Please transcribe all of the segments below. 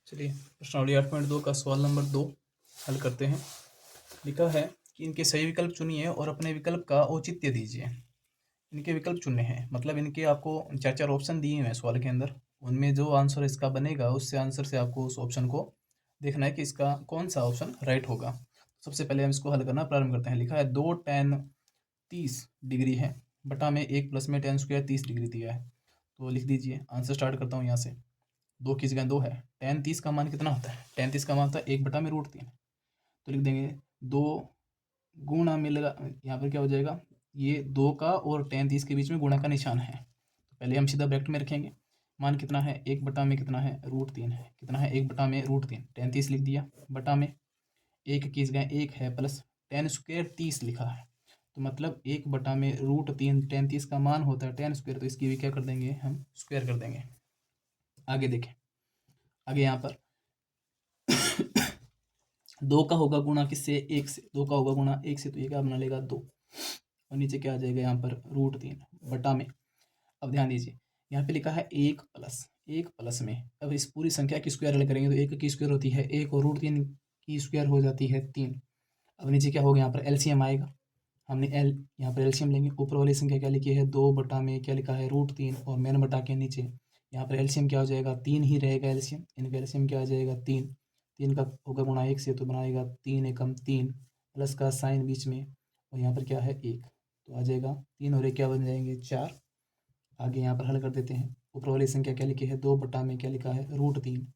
चलिए प्रश्नावली 8.2 का सवाल नंबर 2 हल करते हैं। लिखा है कि इनके सही विकल्प चुनिए और अपने विकल्प का औचित्य दीजिए। इनके विकल्प चुनने हैं, मतलब इनके आपको 4-4 ऑप्शन दिए हुए हैं सवाल के अंदर। उनमें जो आंसर इसका बनेगा उससे आंसर से आपको उस ऑप्शन को देखना है कि इसका कौन सा ऑप्शन राइट होगा। सबसे पहले हम इसको हल करना प्रारंभ करते हैं। लिखा है 2 tan 30 डिग्री है बटा में 1 प्लस में tan स्क्वायर 30 डिग्री दिया है। तो लिख दीजिए, आंसर स्टार्ट करता हूँ यहाँ से। 2 की जगह 2 है। tan 30 का मान कितना होता है? tan 30 का मान होता है 1 बटा में √3। तो लिख देंगे 2 गुणा में लगा, यहाँ पर क्या हो जाएगा, ये 2 का और tan 30 के बीच में गुणा का निशान है। तो पहले हम सीधा ब्रैकेट में रखेंगे। मान कितना है? 1 बटा में कितना है? √3 है। कितना है? 1 बटा में √3। tan 30 लिख दिया बटा में 1 की जगह 1 है प्लस tan स्क्वायर 30 लिखा है। तो मतलब 1 बटा में √3 tan 30 का मान होता है tan स्क्वायर, तो इसकी भी क्या कर देंगे हम? स्क्वायर कर देंगे। आगे देखें, आगे यहाँ पर 2 का होगा गुणा किससे? 1 से। 2 का होगा गुणा 1 से, तो ये क्या बना लेगा? 2। और नीचे क्या आ जाएगा यहाँ पर? √3 बटा में। अब ध्यान दीजिए, यहाँ पे लिखा है 1 प्लस में। अब इस पूरी संख्या की स्क्वायर हल करेंगे तो 1 की स्क्वायर होती है 1 और √3 की स्क्वायर हो जाती है 3। अब नीचे क्या होगा? यहाँ पर एलसीएम आएगा। हमने यहाँ पर एलसीएम लेंगे। ऊपर वाली संख्या क्या लिखी है? 2 बटा में क्या लिखा है? √3 और मेन बटा के नीचे यहाँ पर एलसीएम क्या हो जाएगा? 3 ही रहेगा एलसीएम। इनका एलसीएम क्या आ जाएगा? 3। 3 का होगा गुणा 1 से, तो बनाएगा 3 एकम 3 प्लस का साइन बीच में, और यहाँ पर क्या है? 1। तो आ जाएगा 3 और 1 क्या बन जाएंगे? 4। आगे यहाँ पर हल कर देते हैं। ऊपर वाली संख्या क्या लिखी है? 2 बटा में क्या लिखा है? √3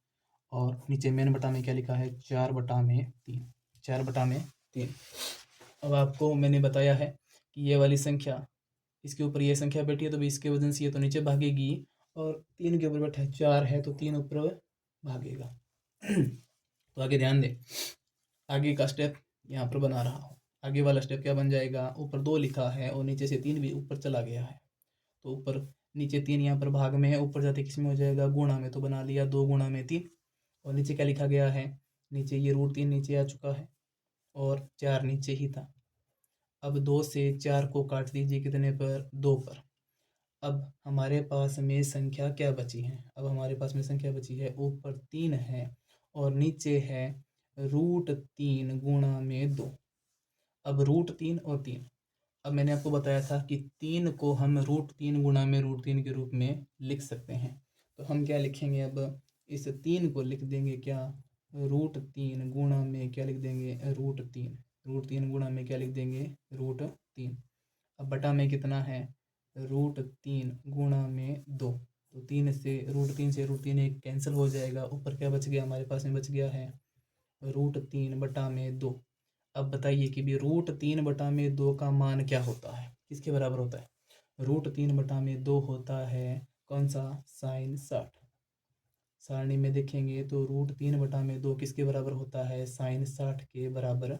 और नीचे मेन बटा में क्या लिखा है? 4 बटा में 3। 4 बटा में 3। अब आपको मैंने बताया है कि ये वाली संख्या, इसके ऊपर ये संख्या बैठी है तो भी इसके वजन से ये तो नीचे भागेगी, और 3 के ऊपर बैठा है 4 है तो 3 ऊपर भागेगा। तो आगे ध्यान दें, आगे का स्टेप यहाँ पर बना रहा हूँ। आगे वाला स्टेप क्या बन जाएगा? ऊपर 2 लिखा है और नीचे से 3 भी ऊपर चला गया है, तो ऊपर नीचे 3 यहाँ पर भाग में है, ऊपर जाते किस में हो जाएगा? गुणा में। तो बना लिया 2 गुणा में 3। और नीचे क्या लिखा गया है? नीचे ये √3 नीचे आ चुका है और 4 नीचे ही था। अब 2 से 4 को काट दीजिए कितने पर? 2 पर। अब हमारे पास में संख्या क्या बची है? अब हमारे पास में संख्या बची है, ऊपर 3 है और नीचे है √3 गुणा में 2। अब √3 और 3, अब मैंने आपको बताया था कि 3 को हम √3 गुणा में √3 के रूप में लिख सकते हैं। तो हम क्या लिखेंगे? अब इस 3 को लिख देंगे क्या? √3 गुणा में क्या लिख देंगे? √3। √3 गुणा में क्या लिख देंगे? √3। अब बटा में कितना है? √3 गुणा में 2। तो 3 से √3 से √3 एक कैंसिल हो जाएगा। ऊपर क्या बच गया? हमारे पास में बच गया है √3 बटा में 2। अब बताइए कि भी √3 बटा में 2 का मान क्या होता है? किसके बराबर होता है? √3 बटा में 2 होता है कौन सा? साइन 60। सारणी में देखेंगे तो √3 बटा में 2 किसके बराबर होता है? साइन 60 के बराबर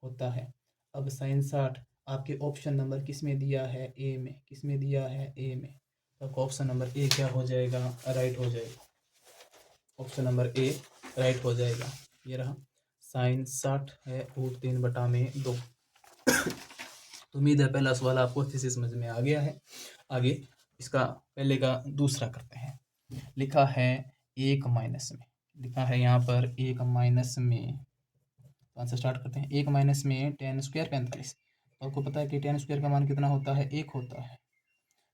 होता है। अब साइन 60 आपके ऑप्शन नंबर किस में दिया है? ए में। किस में दिया है? ए में। तो ऑप्शन नंबर ए क्या हो जाएगा? राइट हो जाएगा। ऑप्शन नंबर ए राइट हो जाएगा। ये रहा, साइन 60 है √3 बटा में 2। तो उम्मीद है पहला सवाल आपको अच्छे से समझ में आ गया है। आगे इसका पहले का दूसरा करते हैं। लिखा है 1 माइनस में। लिखा है यहाँ पर 1 माइनस में, तो आंसर स्टार्ट करते हैं। 1 माइनस में tan स्क्वायर 45। तो आपको पता है कि tan स्क्वायर का मान कितना होता है? 1 होता है।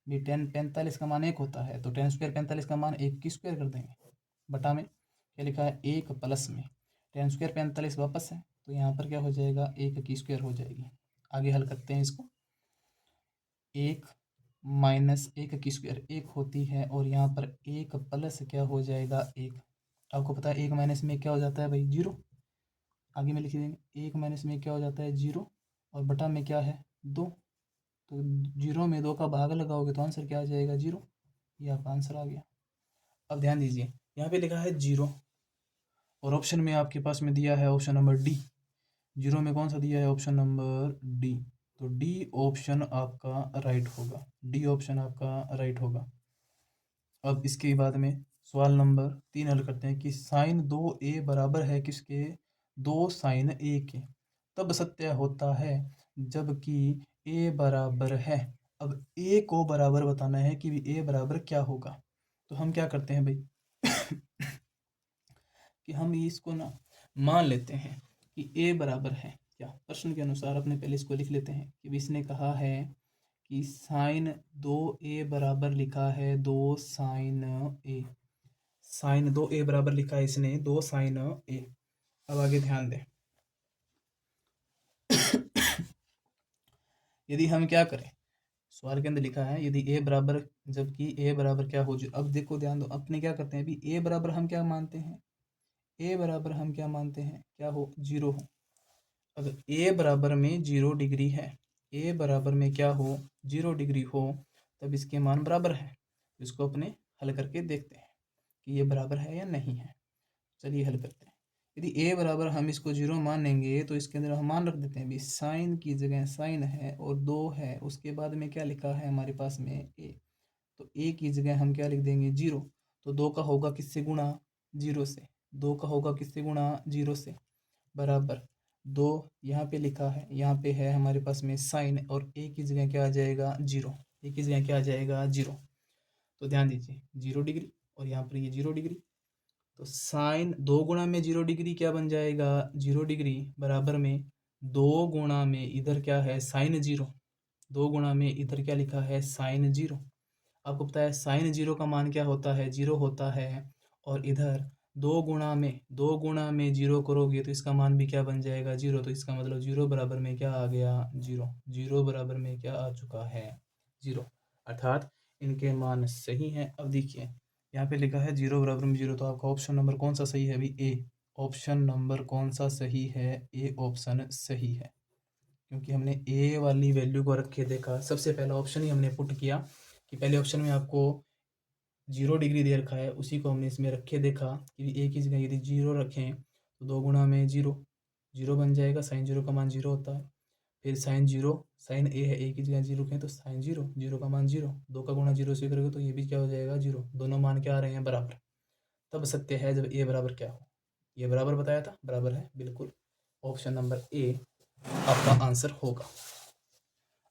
भी tan 45 का मान 1 होता है, तो tan स्क्वायर 45 का मान 1 की स्क्वायर कर देंगे। बटा में क्या लिखा है? 1 प्लस में tan स्क्वायर 45 वापस है, तो यहाँ पर क्या हो जाएगा? 1 की स्क्वायर हो जाएगी। आगे हल करते हैं इसको। 1 माइनस 1 की स्क्वायर 1 होती है, और यहाँ पर 1 प्लस क्या हो जाएगा? 1। आपको पता है 1 माइनस में क्या हो जाता है भाई? 0। आगे में लिख देंगे 1 माइनस में क्या हो जाता है? 0, और बटा में क्या है? 2। तो 0 में 2 का भाग लगाओगे तो आंसर क्या आ जाएगा? 0। ये आपका आंसर आ गया। अब ध्यान दीजिए, यहाँ पे लिखा है 0 और ऑप्शन में आपके पास में दिया है ऑप्शन नंबर डी। 0 में कौन सा दिया है? Option number D. तो डी ऑप्शन आपका राइट होगा। डी ऑप्शन आपका राइट होगा। अब इसके बाद में सवाल नंबर 3 हल करते हैं कि साइन 2a बराबर है किसके? 2 साइन a के। तब सत्य होता है जबकि a बराबर है। अब a को बराबर बताना है कि a बराबर क्या होगा। तो हम क्या करते हैं भाई कि हम इसको ना मान लेते हैं कि ए बराबर है क्या, प्रश्न के अनुसार अपने पहले इसको लिख लेते हैं कि इसने कहा है कि साइन 2a बराबर लिखा है 2 साइन ए, साइन 2a बराबर लिखा है इसने 2 साइन ए। अब आगे ध्यान दें, यदि हम क्या करें, सवाल के अंदर लिखा है यदि a बराबर, जबकि a बराबर क्या हो, अब देखो ध्यान दो, अपने क्या करते हैं अभी, a बराबर हम क्या मानते हैं, a बराबर हम क्या मानते हैं, क्या हो, 0 हो। अगर a बराबर में 0 डिग्री है, a बराबर में क्या हो, 0 डिग्री हो, तब इसके मान बराबर है। इसको अपने हल करके देखते हैं कि ये बराबर है या नहीं है। चलिए हल करते हैं। यदि a बराबर हम इसको 0 मानेंगे तो इसके अंदर हम मान रख देते हैं, भी साइन की जगह साइन है और 2 है, उसके बाद में क्या लिखा है हमारे पास में a, तो a की जगह हम क्या लिख देंगे 0। तो 2 का होगा किससे गुणा, 0 से, 2 का होगा किससे गुणा, 0 से, बराबर 2 यहाँ पे लिखा है, यहाँ पे है हमारे पास में साइन, और a की जगह क्या आ जाएगा 0, a की जगह क्या आ जाएगा 0। तो ध्यान दीजिए 0 डिग्री और यहाँ पर ये 0 डिग्री, तो साइन 2 गुणा में 0 डिग्री क्या बन जाएगा 0 डिग्री, बराबर में 2 गुणा में इधर क्या है साइन 0, 2 गुणा में इधर क्या लिखा है साइन 0। आपको पता है साइन 0 का मान क्या होता है, 0 होता है, और इधर 2 गुणा में 0 करोगे तो इसका मान भी क्या बन जाएगा 0। तो इसका मतलब 0 बराबर में क्या आ गया 0, 0 बराबर में क्या आ चुका है 0, अर्थात इनके मान सही हैं। अब देखिए यहाँ पे लिखा है 0 बराबर में 0, तो आपका ऑप्शन नंबर कौन सा सही है अभी, ए। ऑप्शन नंबर कौन सा सही है, ए ऑप्शन सही है, क्योंकि हमने ए वाली वैल्यू को रख के देखा। सबसे पहला ऑप्शन ही हमने पुट किया कि पहले ऑप्शन में आपको 0 डिग्री दे रखा है, उसी को हमने इसमें रख के देखा कि ए की जगह यदि 0 रखें तो 2 गुणा में 0, 0 बन जाएगा, साइन 0 का मान 0 होता है। फिर साइन 0, साइन ए है, ए की जगह 0 रखें तो साइन 0, 0 का मान 0, 2 का गुणा 0 से करोगे तो ये भी क्या हो जाएगा 0, दोनों मान क्या आ रहे हैं बराबर। तब सत्य है जब ए बराबर क्या हो, ये बराबर बताया था, बराबर है, बिल्कुल ऑप्शन नंबर ए आपका आंसर होगा।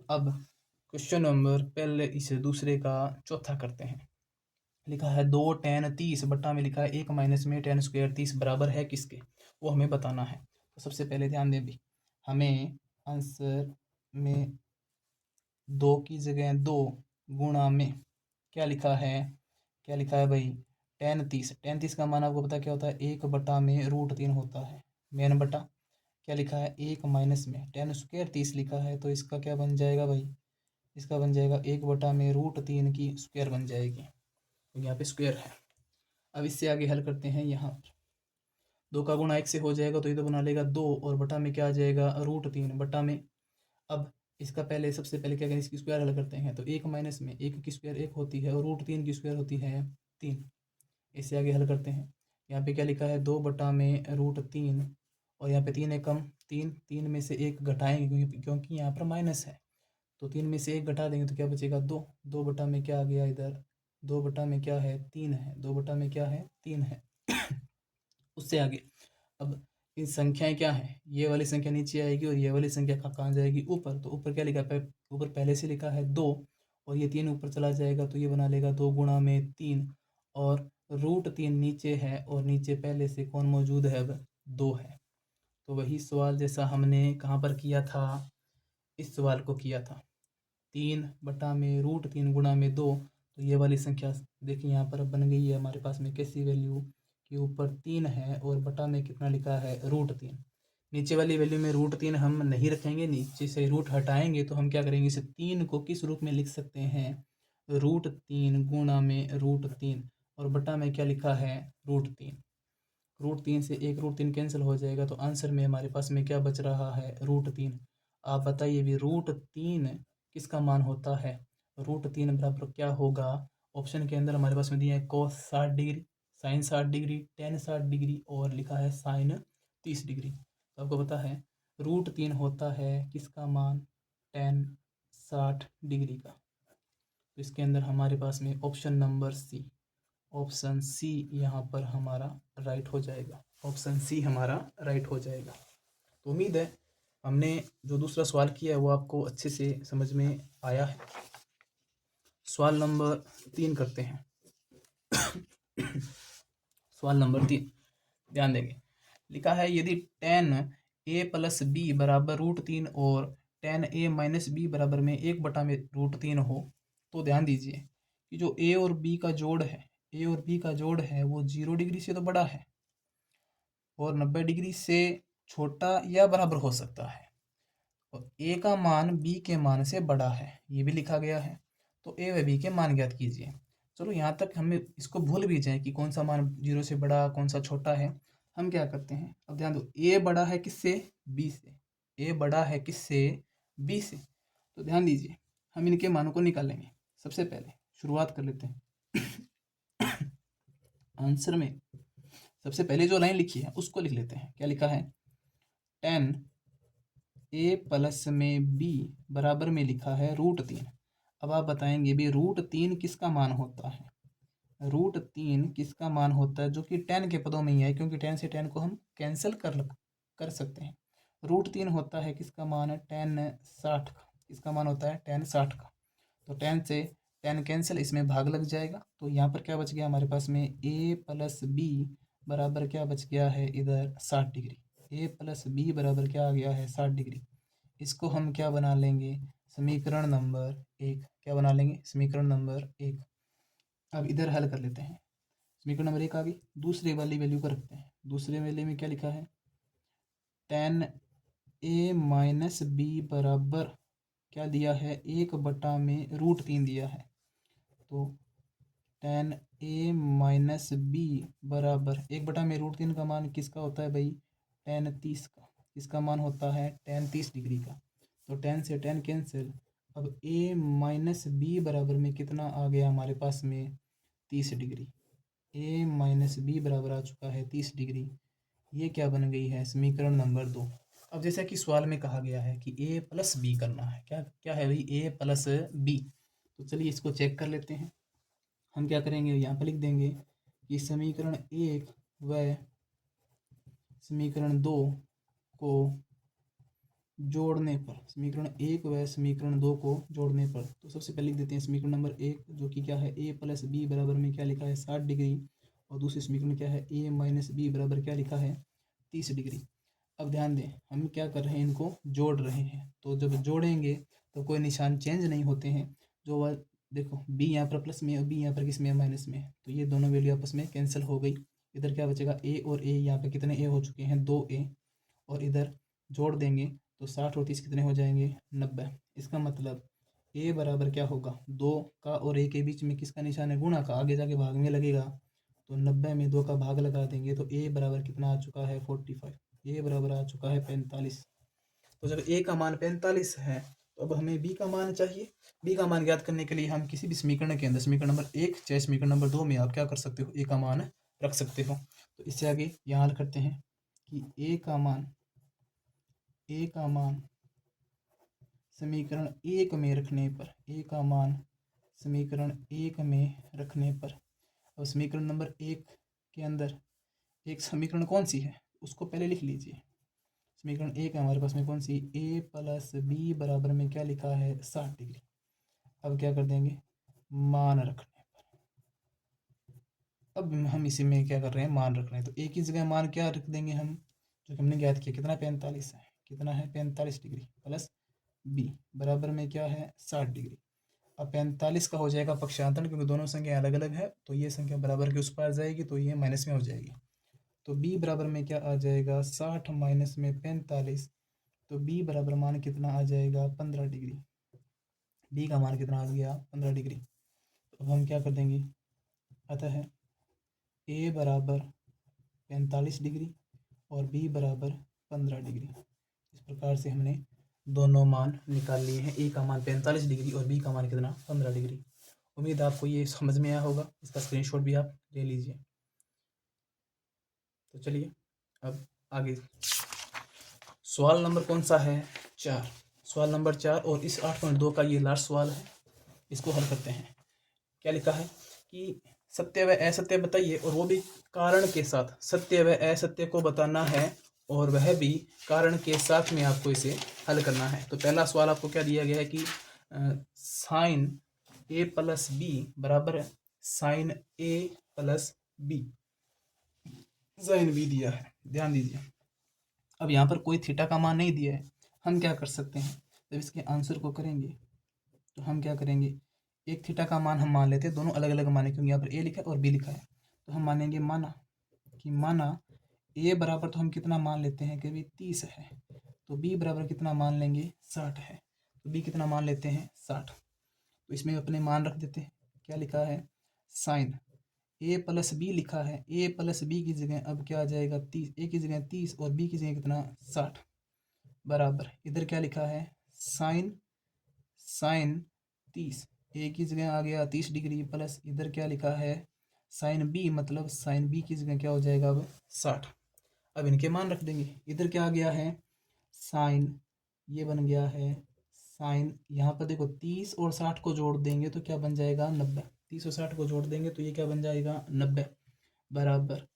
अब क्वेश्चन नंबर पहले इसे दूसरे का चौथा करते हैं। लिखा है 2 tan 30 बट्टा में लिखा है 1 माइनस में tan स्क्वायर 30 बराबर है किसके, वो हमें बताना है। तो सबसे पहले ध्यान दें भी, हमें आंसर में 2 की जगह 2 गुणा में क्या लिखा है, क्या लिखा है भाई tan 30, tan 30 का मान आपको पता क्या होता है, 1 बटा में √3 होता है, मेन बटा क्या लिखा है 1 माइनस में tan स्क्वायर 30 लिखा है, तो इसका क्या बन जाएगा भाई, इसका बन जाएगा 1 बटा में √3 की स्क्वायर बन जाएगी, तो यहाँ पे स्क्वायर है। अब इससे आगे हल करते हैं, यहाँ पर 2 का गुणा 1 से हो जाएगा तो ये तो बना लेगा 2, और बटा में क्या आ जाएगा √3 बटा में। अब इसका पहले सबसे पहले क्या करें, इसकी स्क्वायर हल करते हैं, तो 1 माइनस में 1 की स्क्वायर 1 होती है और √3 की स्क्वायर होती है 3। इससे आगे हल करते हैं, यहाँ पे क्या लिखा है 2 बटा में √3, और यहाँ पे 3 है कम, 3 में से 1 घटाएंगे क्योंकि यहाँ पर माइनस है, तो 3 में से 1 घटा देंगे तो क्या बचेगा 2, 2 बटा में क्या आ गया इधर, 2 बटा में क्या है 3 है, 2 बटा में क्या है 3 है। उससे आगे अब इन संख्याएं क्या है, ये वाली संख्या नीचे आएगी और ये वाली संख्या कहाँ जाएगी ऊपर, तो ऊपर क्या लिखा है, ऊपर पहले से लिखा है 2, और ये 3 ऊपर चला जाएगा तो ये बना लेगा 2 गुणा में 3, और √3 नीचे है और नीचे पहले से कौन मौजूद है, अब 2 है। तो वही सवाल जैसा हमने कहाँ पर किया था, इस सवाल को किया था, 3 बटा में √3 गुणा में 2, तो ये वाली संख्या देखिए यहाँ पर अब बन गई है हमारे पास में कैसी वैल्यू, कि ऊपर 3 है और बटा में कितना लिखा है √3। नीचे वाली वैल्यू में √3 हम नहीं रखेंगे, नीचे से रूट हटाएंगे तो हम क्या करेंगे, इसे 3 को किस रूप में लिख सकते हैं, √3 गुणा में √3, और बटा में क्या लिखा है √3। √3 से एक √3 कैंसिल हो जाएगा, तो आंसर में हमारे पास में क्या बच रहा है √3। आप बताइए भी √3 किसका मान होता है, √3 बराबर क्या होगा, ऑप्शन के अंदर हमारे पास में दिया है cos 60 degree, sine 60 degree, tan 60 degree, और लिखा है साइन 30 डिग्री। तो आपको पता है √3 होता है किसका मान, tan 60 डिग्री का। तो इसके अंदर हमारे पास में option number C, option C यहाँ पर हमारा राइट हो जाएगा, ऑप्शन सी हमारा राइट हो जाएगा। तो उम्मीद है हमने जो दूसरा सवाल किया है वो आपको अच्छे से समझ में आया है। सवाल नंबर 3 करते हैं। सवाल नंबर 3, ध्यान देंगे, लिखा है यदि tan a प्लस बी बराबर √3 और tan a माइनस बी बराबर में 1/√3 हो, तो ध्यान दीजिए कि जो a और b का जोड़ है, a और b का जोड़ है वो 0 डिग्री से तो बड़ा है और 90 डिग्री से छोटा या बराबर हो सकता है, और a का मान b के मान से बड़ा है, ये भी लिखा गया है। तो a व b के मान ज्ञात कीजिए। चलो यहाँ तक हमें इसको भूल भी जाए कि कौन सा मान 0 से बड़ा कौन सा छोटा है। हम क्या करते हैं, अब ध्यान दो, a बड़ा है किससे, b से, a बड़ा है किससे, b से। तो ध्यान दीजिए हम इनके मानों को निकालेंगे। सबसे पहले शुरुआत कर लेते हैं आंसर में सबसे पहले जो लाइन लिखी है उसको लिख लेते हैं। क्या लिखा है, tan a प्लस में b बराबर में लिखा है √3। अब आप बताएंगे भी √3 किसका मान होता है, √3 किसका मान होता है, जो कि tan के पदों में ही है, क्योंकि tan से tan को हम कैंसिल कर सकते हैं। √3 होता है किसका मान है, tan 60 का, किसका मान होता है tan 60 का। तो tan से tan कैंसिल, इसमें भाग लग जाएगा, तो यहाँ पर क्या बच गया हमारे पास में a प्लस बी बराबर क्या बच गया है इधर 60 डिग्री, a प्लस बी बराबर क्या आ गया है 60 डिग्री। इसको हम क्या बना लेंगे, समीकरण नंबर 1, क्या बना लेंगे, समीकरण नंबर 1। अब इधर हल कर लेते हैं, समीकरण नंबर 1 आ गई, दूसरे वाली वैल्यू को रखते हैं। दूसरे वाले में क्या लिखा है, tan a माइनस बी बराबर क्या दिया है, 1/√3 दिया है। तो tan a माइनस बी बराबर 1/√3 का मान किसका होता है भाई, tan 30 का, किसका मान होता है tan 30 डिग्री का। तो tan से tan कैंसिल, अब a माइनस बी बराबर में कितना आ गया हमारे पास में 30 डिग्री, a माइनस बी बराबर आ चुका है 30 डिग्री। ये क्या बन गई है, समीकरण नंबर 2। अब जैसा कि सवाल में कहा गया है कि a प्लस बी करना है, क्या क्या है भाई, a प्लस बी। तो चलिए इसको चेक कर लेते हैं। हम क्या करेंगे, यहाँ पर लिख देंगे कि समीकरण 1 व समीकरण 2 को जोड़ने पर, समीकरण 1 व समीकरण 2 को जोड़ने पर, तो सबसे पहले लिख देते हैं समीकरण नंबर 1 जो कि क्या है, a प्लस बी बराबर में क्या लिखा है 60 डिग्री, और दूसरे समीकरण क्या है, a माइनस बी बराबर क्या लिखा है 30 डिग्री। अब ध्यान दें हम क्या कर रहे हैं, इनको जोड़ रहे हैं, तो जब जोड़ेंगे तो कोई निशान चेंज नहीं होते हैं। जो वह देखो b यहाँ पर प्लस में और b यहाँ पर किस में माइनस में, तो ये दोनों वैल्यू आपस में कैंसिल हो गई। इधर क्या बचेगा, a और a, यहाँ पे कितने a हो चुके हैं 2a, और इधर जोड़ देंगे तो 60 और 30 कितने हो जाएंगे 90। इसका मतलब a बराबर क्या होगा, 2 का और a के बीच में किसका निशान है, गुणा का, आगे जाके भाग में लगेगा, तो 90 में 2 का भाग लगा देंगे तो a बराबर कितना आ चुका है 45, a बराबर आ चुका है 45। तो जब a का मान 45 है तो अब हमें b का मान चाहिए। b का मान ज्ञात करने के लिए हम किसी भी समीकरण के अंदर, समीकरण नंबर 1 चाहे समीकरण नंबर 2 में आप क्या कर सकते हो, a का मान रख सकते हो। तो इससे आगे यहाँ हल करते हैं कि a का मान समीकरण 1 में रखने पर, a का मान समीकरण 1 में रखने पर, अब समीकरण नंबर 1 के अंदर एक समीकरण कौन सी है उसको पहले लिख लीजिए। समीकरण 1 है हमारे पास में कौन सी, a प्लस बी बराबर में क्या लिखा है 60 डिग्री। अब क्या कर देंगे, मान रखने पर, अब हम इसी में क्या कर रहे हैं, मान रख रहे हैं, तो एक ही जगह मान क्या रख देंगे हम, जो कि हमने ज्ञात किया कितना 45 है, कितना है 45 डिग्री प्लस b बराबर में क्या है 60 डिग्री। अब 45 का हो जाएगा पक्षांतरण, क्योंकि दोनों संख्या अलग अलग है, तो ये संख्या बराबर के उस पार जाएगी तो ये माइनस में हो जाएगी। तो b बराबर में क्या आ जाएगा 60 माइनस में 45, तो b बराबर मान कितना आ जाएगा 15 डिग्री। b का मान कितना आ गया 15 डिग्री। तो अब हम क्या कर देंगे, अतः a बराबर 45 डिग्री और b बराबर 15 डिग्री। इस प्रकार से हमने दोनों मान निकाल लिए हैं, a का मान 45 डिग्री और b का मान कितना 15 डिग्री। उम्मीद आपको ये समझ में आया होगा, इसका स्क्रीनशॉट भी आप ले लीजिए। तो चलिए अब आगे सवाल नंबर कौन सा है 4, सवाल नंबर 4, और इस 8.2 का ये लास्ट सवाल है, इसको हल करते हैं। क्या लिखा है कि सत्य व असत्य बताइए, और वो भी कारण के साथ, सत्य व असत्य को बताना है और वह भी कारण के साथ में आपको इसे हल करना है। तो पहला सवाल आपको क्या दिया गया है कि साइन ए प्लस बी बराबर साइन ए प्लस बी। साइन बी दिया है, ध्यान दीजिए। अब यहाँ पर कोई थीटा का मान नहीं दिया है, हम क्या कर सकते हैं, जब इसके आंसर को करेंगे तो हम क्या करेंगे, एक थीटा का मान हम मान लेते हैं, दोनों अलग अलग माने क्योंकि यहाँ पर ए लिखा है और बी लिखा है, तो हम मानेंगे माना ए बराबर, तो हम कितना मान लेते हैं कि भाई 30 है, तो बी बराबर कितना मान लेंगे 60 है, तो बी कितना मान लेते हैं 60। तो इसमें अपने मान रख देते हैं, क्या लिखा है साइन ए प्लस बी लिखा है, ए प्लस बी की जगह अब क्या आ जाएगा 30, ए की जगह 30 और बी की जगह कितना 60, बराबर इधर क्या लिखा है साइन 30, ए की जगह आ गया 30 डिग्री प्लस इधर क्या लिखा है साइन बी, मतलब साइन बी की जगह क्या हो जाएगा अब 60। अब इनके मान रख देंगे, इधर क्या आ गया है साइन, ये बन गया है साइन, यहाँ पर देखो 30 और 60 को जोड़ देंगे तो क्या बन जाएगा 90, 30 और 60 को जोड़ देंगे तो ये क्या बन जाएगा 90, बराबर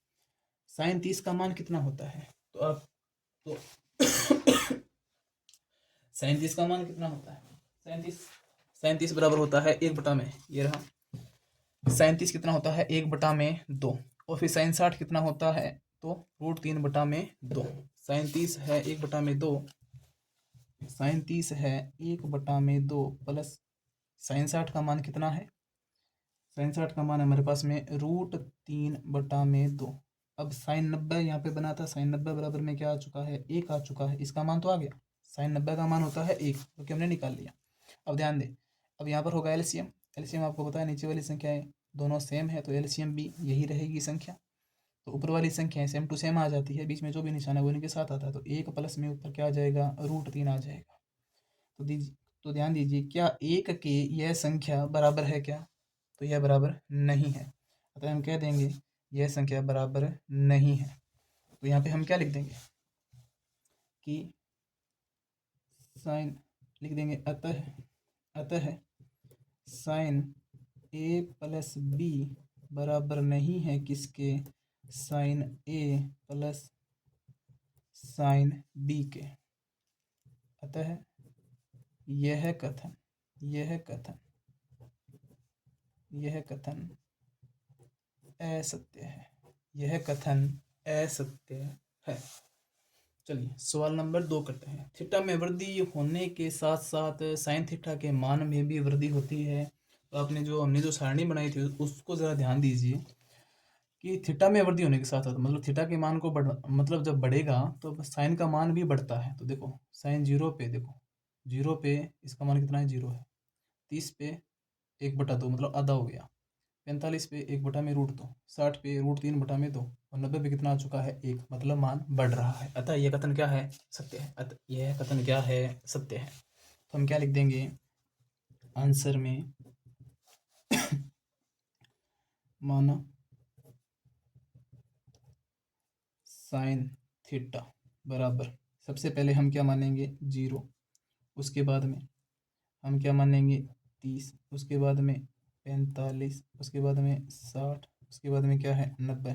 साइन 30 का मान कितना होता है, तो आप तो साइन 30 का मान कितना होता है, साइन 30 बराबर होता है 1 बटा में, ये रहा साइन 30 कितना होता है 1/2, और फिर साइन 60 कितना होता है, तो √3/2, साइन 30 है 1/2, साइन 30 है 1/2 प्लस साइन 60 का मान कितना है, साइन 60 का मान हमारे पास में √3/2। अब साइन 90 यहाँ पे बना था, साइन 90 बराबर में क्या आ चुका है 1 आ चुका है, इसका मान तो आ गया, साइन 90 का मान होता है 1, क्योंकि हमने निकाल लिया। अब ध्यान दें, अब यहाँ पर होगा एलसीएम, एलसीएम आपको पता है नीचे वाली संख्याएं दोनों सेम है, तो एलसीएम भी यही रहेगी संख्या, तो ऊपर वाली संख्याएं सेम टू सेम आ जाती है, बीच में जो भी निशान है वो इनके साथ आता है, तो 1 प्लस में ऊपर क्या आ जाएगा √3 आ जाएगा। तो ध्यान दीजिए, क्या 1 के यह संख्या बराबर है क्या, तो यह बराबर नहीं है, अतः हम कह देंगे यह संख्या बराबर नहीं है। तो यहाँ पे हम क्या लिख देंगे कि साइन लिख देंगे अतः साइन ए प्लस बी बराबर नहीं है किसके, साइन ए प्लस साइन बी के। अतः यह कथन असत्य है, यह कथन असत्य है। चलिए सवाल नंबर 2 करते हैं। थीटा में वृद्धि होने के साथ साथ साइन थीटा के मान में भी वृद्धि होती है। तो आपने हमने जो सारणी बनाई थी उसको ज़रा ध्यान दीजिए कि थीटा में वृद्धि होने के साथ साथ मतलब थीटा के मान को मतलब जब बढ़ेगा तो साइन का मान भी बढ़ता है। तो देखो साइन 0 पे, देखो 0 पे इसका मान कितना है 0 है, 30 पे 1/2 मतलब आधा हो गया, 45 पे 1/√2, 60 पे √3/2 और 90 पे कितना आ चुका है 1, मतलब मान बढ़ रहा है। अतः यह कथन क्या है सत्य है, अतः यह कथन क्या है सत्य है। तो हम क्या लिख देंगे आंसर में माना साइन थीटा बराबर, सबसे पहले हम क्या मानेंगे 0, उसके बाद में हम क्या मानेंगे 30, उसके बाद में 45, उसके बाद में 60, उसके बाद में क्या है 90,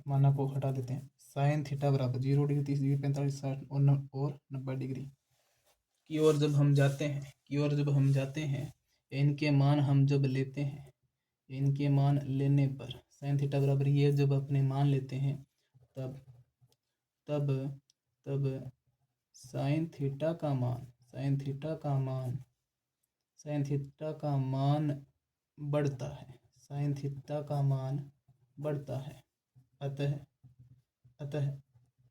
माना को हटा देते हैं। साइन थीटा बराबर 0 डिग्री 30 डिग्री 45 60 और 90 डिग्री की ओर जब हम जाते हैं इनके मान हम जब लेते हैं, इनके मान लेने पर साइन थीटा बराबर ये जब अपने मान लेते हैं तब साइन थीटा का मान बढ़ता है, साइन थीटा का मान बढ़ता है। अतः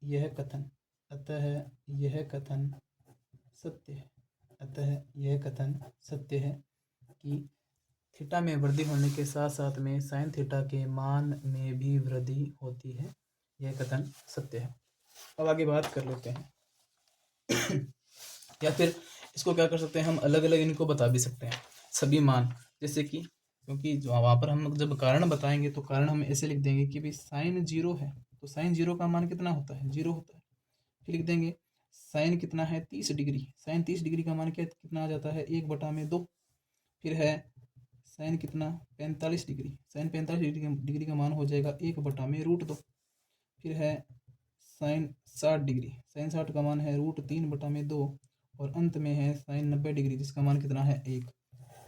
यह कथन सत्य है, अतः यह कथन सत्य है कि थीटा में वृद्धि होने के साथ साथ में साइन थीटा के मान में भी वृद्धि होती है, यह कथन सत्य है। अब आगे बात कर लेते हैं या फिर इसको क्या कर सकते हैं हम अलग अलग इनको बता भी सकते हैं सभी मान, जैसे कि क्योंकि जो वहाँ पर हम जब कारण बताएंगे तो कारण हम ऐसे लिख देंगे कि भाई साइन 0 है तो साइन 0 का मान कितना होता है 0 होता है। फिर लिख देंगे साइन कितना है 30 डिग्री, साइन 30 डिग्री का मान कितना आ जाता है 1/2। फिर है साइन कितना 45 डिग्री, साइन 45 डिग्री का मान हो जाएगा 1/√2। फिर है साइन 60 डिग्री, साइन 60 का मान है √3/2 और अंत में है साइन 90 डिग्री जिसका मान कितना है 1।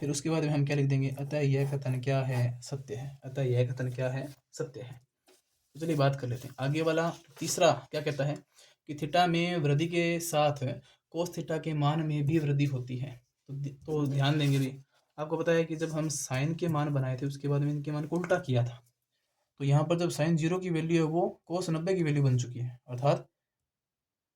फिर उसके बाद में हम क्या लिख देंगे अतः यह कथन क्या है सत्य है, अतः यह कथन क्या है सत्य है। तो चलिए बात कर लेते हैं। आगे वाला तीसरा क्या कहता है कि थीटा में वृद्धि के साथ कोस थीटा के मान में भी वृद्धि होती है। तो ध्यान देंगे भी, आपको पता है कि जब हम साइन के मान बनाए थे उसके बाद में इनके मान को उल्टा किया था, तो यहाँ पर जब साइन 0 की वैल्यू है वो कोस 90 की वैल्यू बन चुकी है, अर्थात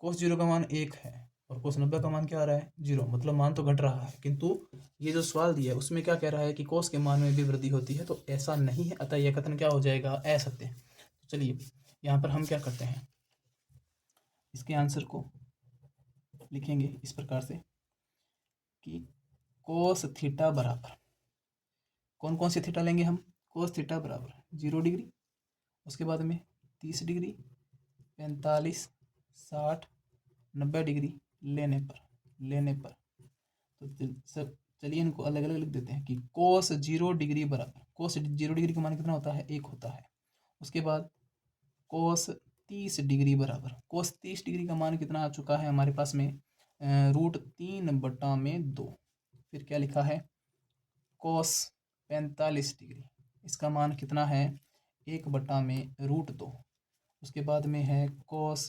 कोस 0 का मान 1 है और कोस 90 का मान क्या आ रहा है 0, मतलब मान तो घट रहा है। किंतु ये जो सवाल दिया है उसमें क्या कह रहा है कि कोस के मान में भी वृद्धि होती है, तो ऐसा नहीं है, अतः यह कथन क्या हो जाएगा, असत्य। तो चलिए यहाँ पर हम क्या करते हैं, इसके आंसर को लिखेंगे इस प्रकार से कि कोस थीटा बराबर, कौन कौन से थीटा लेंगे हम, कोस थीटा बराबर 0 डिग्री, उसके बाद में 30 डिग्री, 45, 60, 90 डिग्री लेने पर तो सब चलिए इनको अलग अलग लिख देते हैं कि कोस 0 डिग्री बराबर, कोस 0 डिग्री का मान कितना होता है 1 होता है। उसके बाद कोस 30 डिग्री बराबर, कोस 30 डिग्री का मान कितना आ चुका है हमारे पास में √3/2। फिर क्या लिखा है कोस 45 डिग्री, इसका मान कितना है 1/√2। उसके बाद में है कोस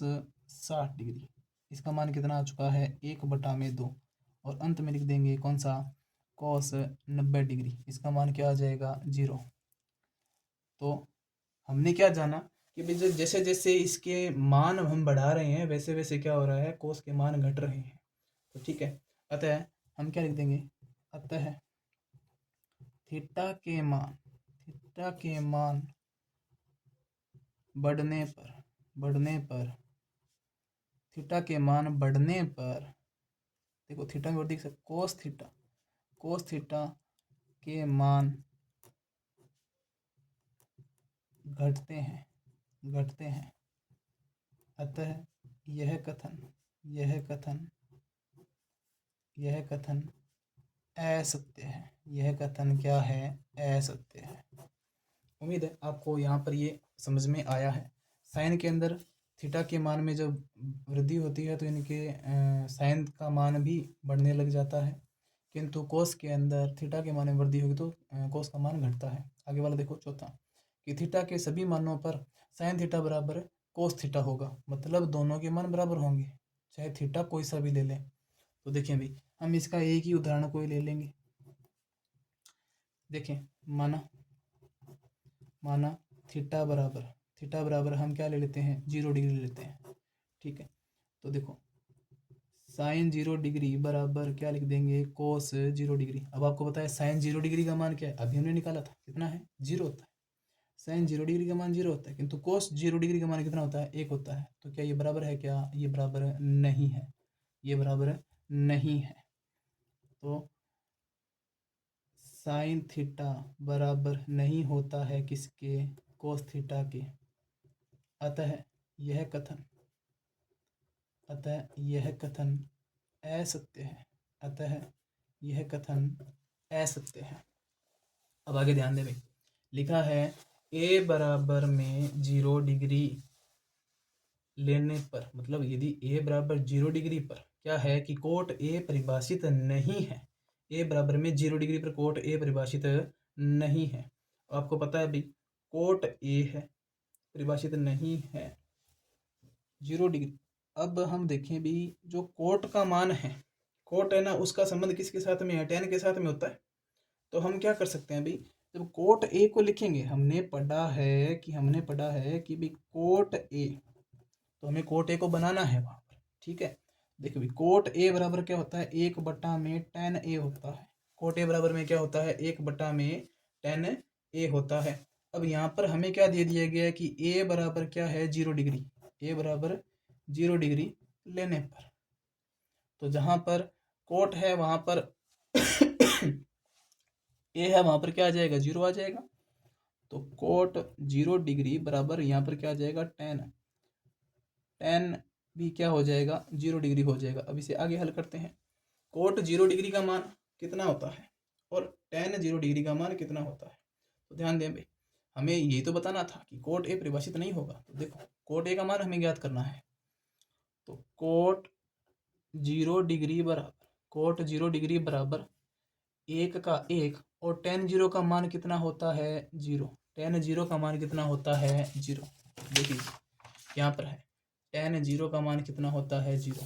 60 डिग्री, इसका मान कितना आ चुका है 1/2। और अंत में लिख देंगे कौन सा कोस 90 डिग्री, इसका मान क्या आ जाएगा 0। तो हमने क्या जाना कि भाई जैसे जैसे इसके मान हम बढ़ा रहे हैं वैसे वैसे क्या हो रहा है कोस के मान घट रहे हैं। तो ठीक है, अतः हम क्या लिख देंगे, अतः थीटा के मान बढ़ने पर थीटा के मान बढ़ने पर, देखो थीटा में देख सकते कोस थीटा के मान घटते हैं, अतः यह कथन असत्य है। यह कथन क्या है, असत्य है। उम्मीद है आपको यहाँ पर ये समझ में आया है। साइन के अंदर थीटा के मान में जब वृद्धि होती है तो इनके साइन का मान भी बढ़ने लग जाता है, किंतु कोस के अंदर थीटा के मान में वृद्धि होगी तो कोस का मान घटता है। आगे वाला देखो चौथा कि थीटा के सभी मानों पर साइन थीटा बराबर कोस थीटा होगा, मतलब दोनों के मान बराबर होंगे चाहे थीटा कोई सा भी ले लें। तो देखें भाई हम इसका एक ही उदाहरण कोई ले लेंगे। देखें माना थीटा बराबर हम क्या ले लेते हैं 0 डिग्री ले लेते हैं। ठीक है, तो देखो साइन 0 डिग्री बराबर क्या लिख देंगे कोस 0 डिग्री। अब आपको पता है साइन 0 डिग्री का मान क्या है, अभी हमने निकाला था कितना है 0 होता है। साइन 0 डिग्री का मान 0 होता है, किंतु कोस 0 डिग्री का मान कितना होता है 1 होता है। तो क्या ये बराबर है, क्या ये बराबर नहीं है, ये बराबर नहीं है। तो साइन थीटा बराबर नहीं होता है किसके, कोस थीटा के। अतः यह कथन असत्य है। अब आगे ध्यान दें, लिखा है ए बराबर में 0 डिग्री लेने पर, मतलब यदि ए बराबर 0 डिग्री पर क्या है कि कोट ए परिभाषित नहीं है। ए बराबर में 0 डिग्री पर कोट ए परिभाषित नहीं है। आपको पता है भाई कोट ए है परिभाषित नहीं है 0 डिग्री। अब हम देखें भी जो कोट का मान है, कोट है ना, उसका संबंध किसके साथ में है, tan के साथ में होता है। तो हम क्या कर सकते हैं भाई, जब कोट ए को लिखेंगे हमने पढ़ा है कि भाई कोट ए, तो हमें कोट ए को बनाना है वहाँ पर। ठीक है, देखो भाई कोट ए बराबर क्या होता है 1/tan ए होता है। कोट ए बराबर में क्या होता है 1/tan ए होता है। अब यहाँ पर हमें क्या दे दिया गया है कि ए बराबर क्या है 0 डिग्री, ए बराबर 0 डिग्री लेने पर, तो जहाँ पर कोट है वहाँ पर ए है वहाँ पर क्या आ जाएगा 0 आ जाएगा। तो कोट 0 डिग्री बराबर यहाँ पर क्या आ जाएगा tan भी क्या हो जाएगा 0 डिग्री हो जाएगा। अब इसे आगे हल करते हैं। कोट 0 डिग्री का मान कितना होता है और tan 0 डिग्री का मान कितना होता है। तो ध्यान दें भाई, हमें ये तो बताना था कि कोट ए परिभाषित नहीं होगा। तो देखो कोट ए का मान हमें ज्ञात करना है। तो कोट 0 डिग्री बराबर 1 का 1 और tan 0 का मान कितना होता है 0। tan 0 का मान कितना होता है 0। देखिए यहाँ पर है tan 0 का मान कितना होता है 0।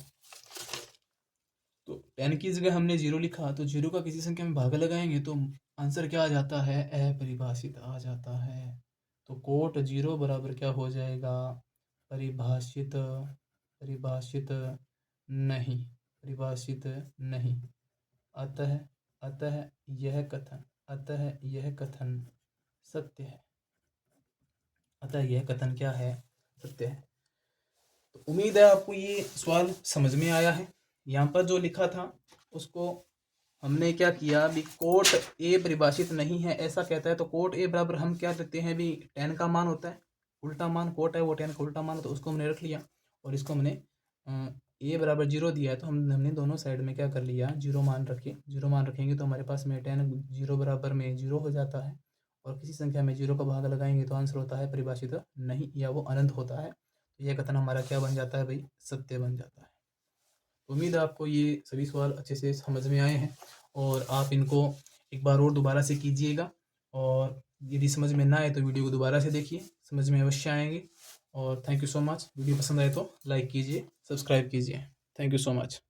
तो tan की जगह हमने 0 लिखा, तो 0 का किसी संख्या में भाग लगाएंगे तो आंसर क्या आ जाता है, अपरिभाषित आ जाता है। तो कोट 0 बराबर क्या हो जाएगा, परिभाषित, परिभाषित नहीं, परिभाषित नहीं। अतः अतः यह कथन, अतः यह कथन सत्य है, अतः यह कथन क्या है, सत्य है। तो उम्मीद है आपको ये सवाल समझ में आया है। यहाँ पर जो लिखा था उसको हमने क्या किया, भी कोट ए परिभाषित नहीं है ऐसा कहता है, तो कोट ए बराबर हम क्या लेते हैं, भी tan का मान होता है, उल्टा मान कोट है वो tan का उल्टा मान है, तो उसको हमने रख लिया और इसको हमने ए बराबर 0 दिया है, तो हमने दोनों साइड में क्या कर लिया, 0 मान रखे। 0 मान रखेंगे तो हमारे पास में tan 0 बराबर में 0 हो जाता है, और किसी संख्या में 0 का भाग लगाएंगे तो आंसर होता है परिभाषित नहीं, या वो अनंत होता है। तो यह कथन हमारा क्या बन जाता है भाई, सत्य बन जाता है। उम्मीद है आपको ये सभी सवाल अच्छे से समझ में आए हैं, और आप इनको एक बार और दोबारा से कीजिएगा, और यदि समझ में ना आए तो वीडियो को दोबारा से देखिए, समझ में अवश्य आएंगे। और thank you so much. Video पसंद आए तो लाइक कीजिए, सब्सक्राइब कीजिए। Thank you so much.